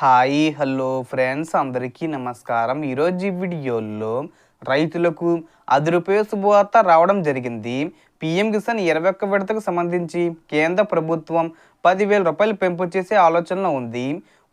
Hi hello friends అందరికీ నమస్కారం. ఈరోజు ఈ వీడియోలో రైతులకు రూ. 10 శుభవార్త రావడం జరిగింది. పీఎం కిసాన్ 21 విడతకు సంబంధించి కేంద్ర ప్రభుత్వం రూ. 10,000 పెంపు చేసే ఆలోచనలో ఉంది.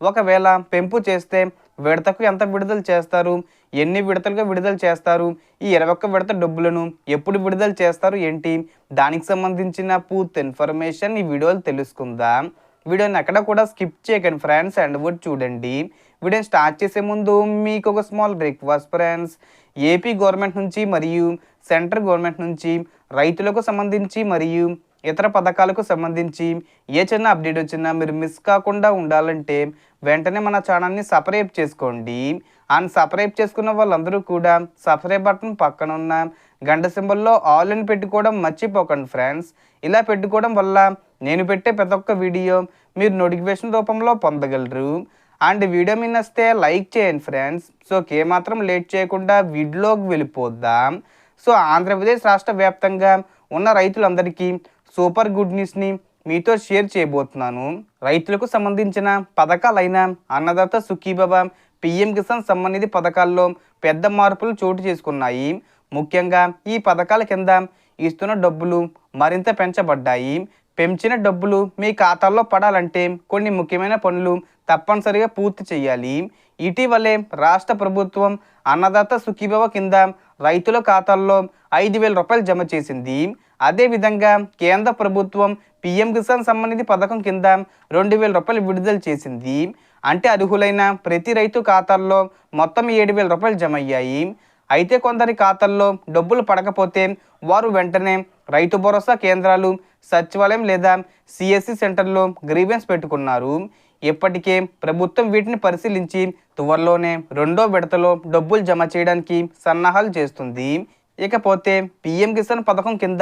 ఒకవేళ పెంపు చేస్తే విడతకు ఎంత విడుదల చేస్తారు, ఎన్ని విడతలుగా విడుదల చేస్తారు, ఈ 21 విడత డబ్బులను ఎప్పుడు విడుదల చేస్తారు ఏంటి, దానికి సంబంధించిన పూర్తి ఇన్ఫర్మేషన్ ఈ వీడియోలో తెలుసుకుందాం. వీడియోని ఎక్కడ కూడా స్కిప్ చేయకండి ఫ్రెండ్స్, అండ్ కూడా చూడండి. వీడియోని స్టార్ట్ చేసే ముందు మీకు ఒక small request friends, AP government నుంచి మరియు సెంట్రల్ గవర్నమెంట్ నుంచి రైతులకు సంబంధించి మరియు ఇతర పథకాలకు సంబంధించి ఏ చిన్న అప్డేట్ వచ్చినా మీరు మిస్ కాకుండా ఉండాలంటే వెంటనే మన ఛానల్ని సబ్స్క్రైబ్ చేసుకోండి. అండ్ సబ్స్క్రైబ్ చేసుకున్న వాళ్ళందరూ కూడా సబ్స్క్రైబ్ బటన్ పక్కన ఉన్న గంట సింబల్లో ఆల్ అని పెట్టుకోవడం మర్చిపోకండి ఫ్రెండ్స్. ఇలా పెట్టుకోవడం వల్ల నేను పెట్టే ప్రతి ఒక్క వీడియో మీరు నోటిఫికేషన్ రూపంలో పొందగలరు. అండ్ వీడియో మీద నచ్చితే లైక్ చేయండి ఫ్రెండ్స్. సో ఏమాత్రం లేట్ చేయకుండా వీడియోలోకి వెళ్ళిపోద్దాం. సో ఆంధ్రప్రదేశ్ రాష్ట్ర వ్యాప్తంగా ఉన్న రైతులందరికీ సూపర్ గుడ్ న్యూస్ని మీతో షేర్ చేయబోతున్నాను. రైతులకు సంబంధించిన పథకాలైన అన్నదాత సుఖీభవ, పీఎం కిసాన్ సమ్మాన్ నిధి పథకాల్లో పెద్ద మార్పులు చోటు చేసుకున్నాయి. ముఖ్యంగా ఈ పథకాల కింద ఇస్తున్న డబ్బులు మరింత పెంచబడ్డాయి. పెంచిన డబ్బులు మీ ఖాతాల్లో పడాలంటే కొన్ని ముఖ్యమైన పనులు తప్పనిసరిగా పూర్తి చేయాలి. ఇటీవలే రాష్ట్ర ప్రభుత్వం అన్నదాత సుఖీభవ కింద రైతుల ఖాతాల్లో రూ. 5,000 జమ చేసింది. అదేవిధంగా కేంద్ర ప్రభుత్వం పీఎం కిసాన్ సమ్మాన్ నిధి పథకం కింద రూ. 2,000 విడుదల చేసింది. అంటే అర్హులైన ప్రతి రైతు ఖాతాల్లో మొత్తం రూ. 7,000 జమ అయ్యాయి. అయితే కొందరి ఖాతాల్లో డబ్బులు పడకపోతే వారు వెంటనే రైతు భరోసా కేంద్రాలు, సచివాలయం లేదా సిఎస్సి సెంటర్లో గ్రీవెన్స్ పెట్టుకున్నారు. ఇప్పటికే ప్రభుత్వం వీటిని పరిశీలించి త్వరలోనే రెండో విడతలో డబ్బులు జమ చేయడానికి సన్నాహాలు చేస్తుంది. ఇకపోతే పీఎం కిసాన్ పథకం కింద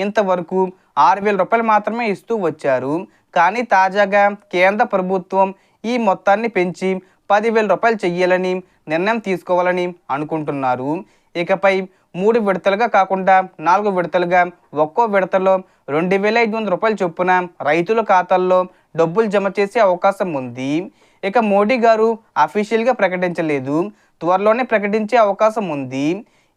ఇంతవరకు రూ. 6,000 మాత్రమే ఇస్తూ వచ్చారు. కానీ తాజాగా కేంద్ర ప్రభుత్వం ఈ మొత్తాన్ని పెంచి రూ. 10,000 చెయ్యాలని నిర్ణయం తీసుకోవాలని అనుకుంటున్నారు. ఇకపై 3 విడతలుగా కాకుండా 4 విడతలుగా ఒక్కో విడతలో రూ. 2,500 చొప్పున రైతుల ఖాతాల్లో డబ్బులు జమ చేసే అవకాశం ఉంది. ఇక మోడీ గారు అఫీషియల్గా ప్రకటించలేదు, త్వరలోనే ప్రకటించే అవకాశం ఉంది.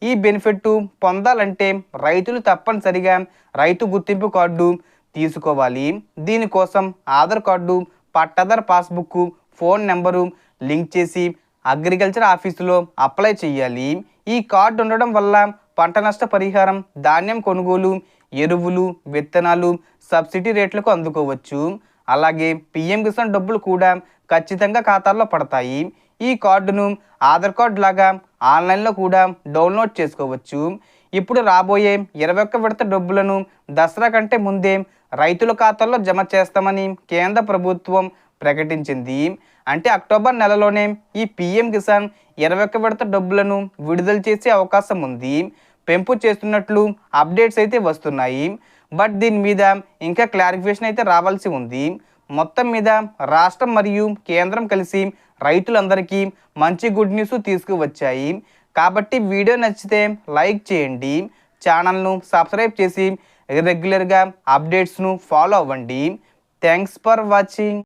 ఈ బెనిఫిట్ పొందాలంటే రైతులు తప్పనిసరిగా రైతు గుర్తింపు కార్డు తీసుకోవాలి. దీనికోసం Aadhaar card, pattadar passbook, phone number link చేసి అగ్రికల్చర్ ఆఫీసులో అప్లై చేయాలి. ఈ కార్డు ఉండడం వల్ల పంట నష్ట పరిహారం, ధాన్యం కొనుగోలు, ఎరువులు, విత్తనాలు సబ్సిడీ రేట్లకు అందుకోవచ్చు. అలాగే పీఎం కిసాన్ డబ్బులు కూడా ఖచ్చితంగా ఖాతాల్లో పడతాయి. ఈ కార్డును ఆధార్ కార్డు లాగా ఆన్లైన్లో కూడా డౌన్లోడ్ చేసుకోవచ్చు. ఇప్పుడు రాబోయే 21 విడత డబ్బులను దసరా కంటే ముందే రైతుల ఖాతాల్లో జమ చేస్తామని కేంద్ర ప్రభుత్వం ప్రకటించింది. అంటే అక్టోబర్ నెలలోనే ఈ పీఎం కిసాన్ 21 విడత డబ్బులను విడుదల చేసే అవకాశం ఉంది. పెంపు చేస్తున్నట్లు అప్డేట్స్ అయితే వస్తున్నాయి. బట్ దీని మీద ఇంకా క్లారిఫికేషన్ అయితే రావాల్సి ఉంది. మొత్తం మీద రాష్ట్రం మరియు కేంద్రం కలిసి రైతులందరికీ మంచి గుడ్ న్యూస్ తీసుకువచ్చాయి. కాబట్టి వీడియో నచ్చితే లైక్ చేయండి, ఛానల్ను సబ్స్క్రైబ్ చేసి రెగ్యులర్గా అప్డేట్స్ను ఫాలో అవ్వండి. Thanks for watching.